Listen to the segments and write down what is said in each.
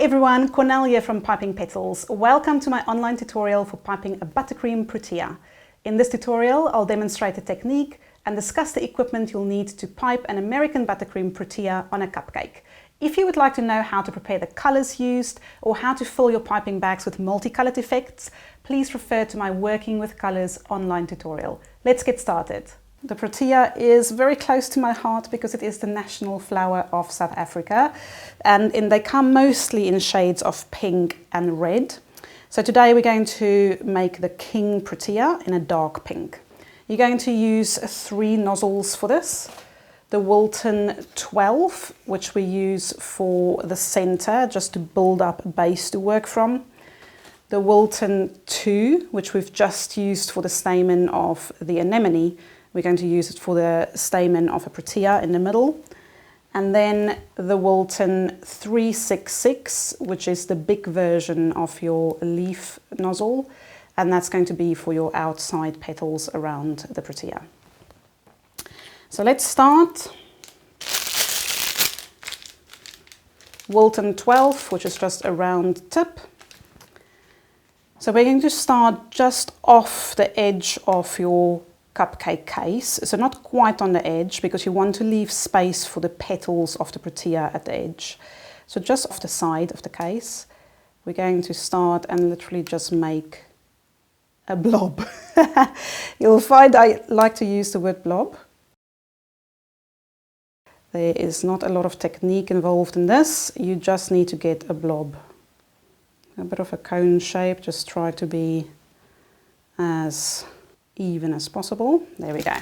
everyone, Cornelia from Piping Petals. Welcome to my online tutorial for piping a buttercream protea. In this tutorial, I'll demonstrate the technique and discuss the equipment you'll need to pipe an American buttercream protea on a cupcake. If you would like to know how to prepare the colors used or how to fill your piping bags with multicolored effects, please refer to my Working with Colors online tutorial. Let's get started. The protea is very close to my heart because it is the national flower of South Africa, and they come mostly in shades of pink and red. So today we're going to make the king protea in a dark pink. You're going to use 3 nozzles for this. The Wilton 12, which we use for the center, just to build up a base to work from. The Wilton 2, which we've just used for the stamen of the anemone. We're going to use it for the stamen of a protea in the middle. And then the Wilton 366, which is the big version of your leaf nozzle. And that's going to be for your outside petals around the protea. So let's start. Wilton 12, which is just a round tip. So we're going to start just off the edge of your cupcake case, so not quite on the edge because you want to leave space for the petals of the protea at the edge. So just off the side of the case, we're going to start and literally just make a blob. You'll find I like to use the word blob. There is not a lot of technique involved in this, you just need to get a blob. A bit of a cone shape, just try to be as even as possible. There we go.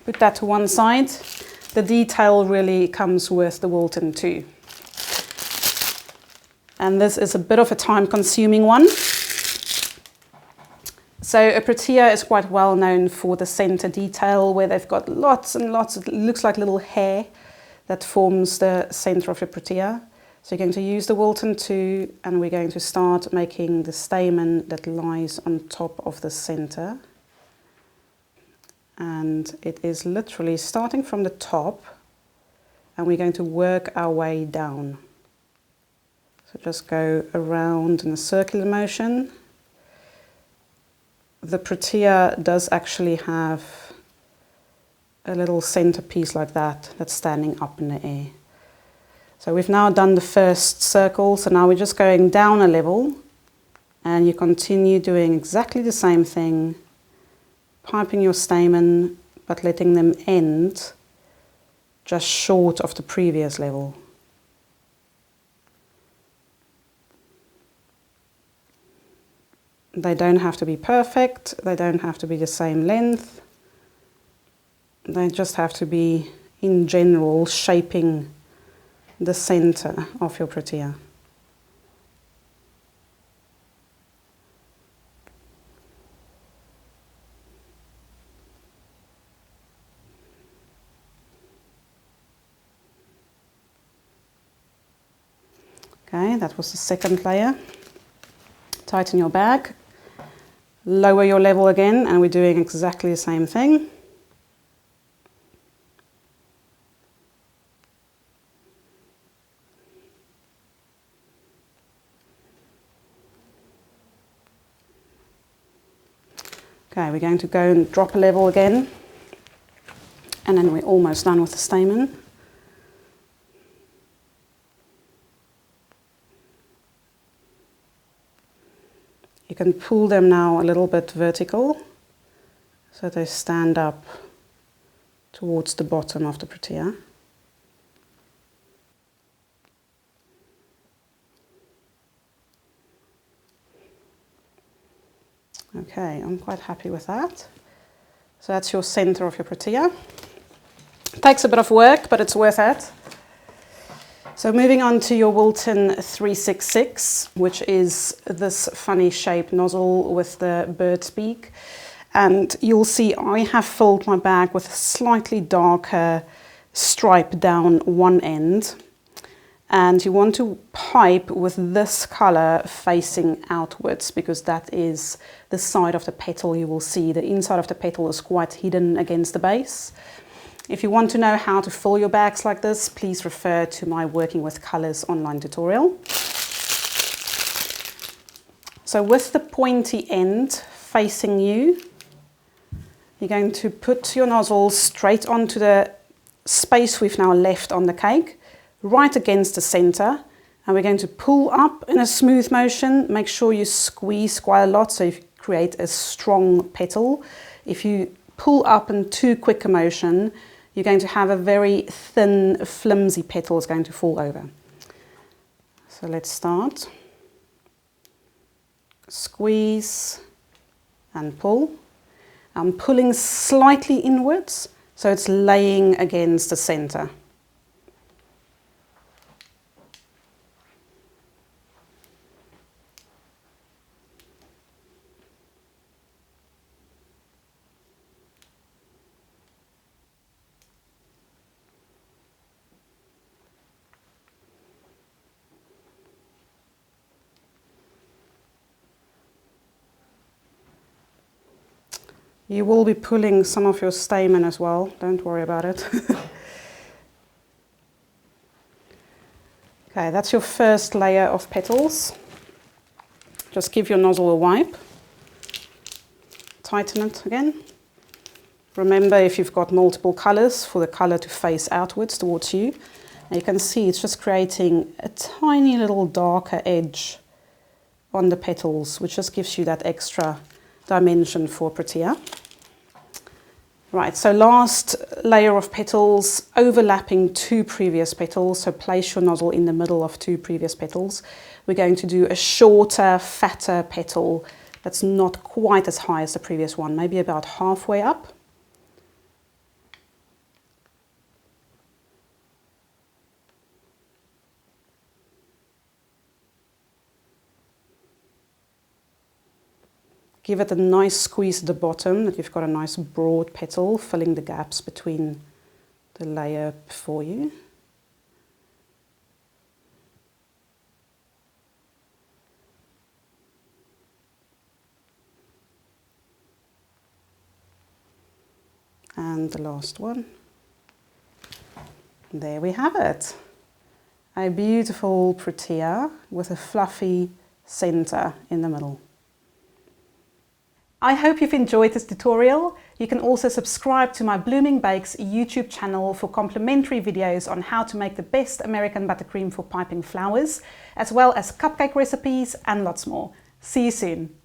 Put that to one side. The detail really comes with the Wilton 2. And this is a bit of a time-consuming one. So a protea is quite well known for the center detail where they've got lots and lots of, it looks like little hair that forms the center of your protea. So you're going to use the Wilton 2 and we're going to start making the stamen that lies on top of the center. And it is literally starting from the top and we're going to work our way down. So just go around in a circular motion. The protea does actually have a little centerpiece like that that's standing up in the air. So we've now done the first circle, so now we're just going down a level and you continue doing exactly the same thing, piping your stamen but letting them end just short of the previous level. They don't have to be perfect, they don't have to be the same length, they just have to be in general shaping the center of your protea. Okay, that was the second layer. Tighten your bag, lower your level again, and we're doing exactly the same thing. Okay, we're going to go and drop a level again, and then we're almost done with the stamen. You can pull them now a little bit vertical, so they stand up towards the bottom of the protea. Okay, I'm quite happy with that. So that's your center of your protea. It takes a bit of work, but it's worth it. So moving on to your Wilton 366, which is this funny shaped nozzle with the bird's beak. And you'll see I have filled my bag with a slightly darker stripe down one end. And you want to pipe with this color facing outwards because that is the side of the petal you will see. The inside of the petal is quite hidden against the base. If you want to know how to fill your bags like this, please refer to my Working with Colours online tutorial. So with the pointy end facing you, you're going to put your nozzle straight onto the space we've now left on the cake, right against the center, and we're going to pull up in a smooth motion. Make sure you squeeze quite a lot so you create a strong petal. If you pull up in too quick a motion, you're going to have a very thin, flimsy petal is going to fall over. So let's start. Squeeze and pull. I'm pulling slightly inwards, so it's laying against the center. You will be pulling some of your stamen as well, don't worry about it. Okay, that's your first layer of petals. Just give your nozzle a wipe. Tighten it again. Remember, if you've got multiple colors, for the color to face outwards towards you. And you can see it's just creating a tiny little darker edge on the petals, which just gives you that extra dimension for Protea. Right, so last layer of petals overlapping two previous petals, so place your nozzle in the middle of two previous petals. We're going to do a shorter, fatter petal that's not quite as high as the previous one, maybe about halfway up. Give it a nice squeeze at the bottom, that you've got a nice broad petal filling the gaps between the layer before you. And the last one. There we have it. A beautiful Protea with a fluffy center in the middle. I hope you've enjoyed this tutorial. You can also subscribe to my Blooming Bakes YouTube channel for complimentary videos on how to make the best American buttercream for piping flowers, as well as cupcake recipes and lots more. See you soon.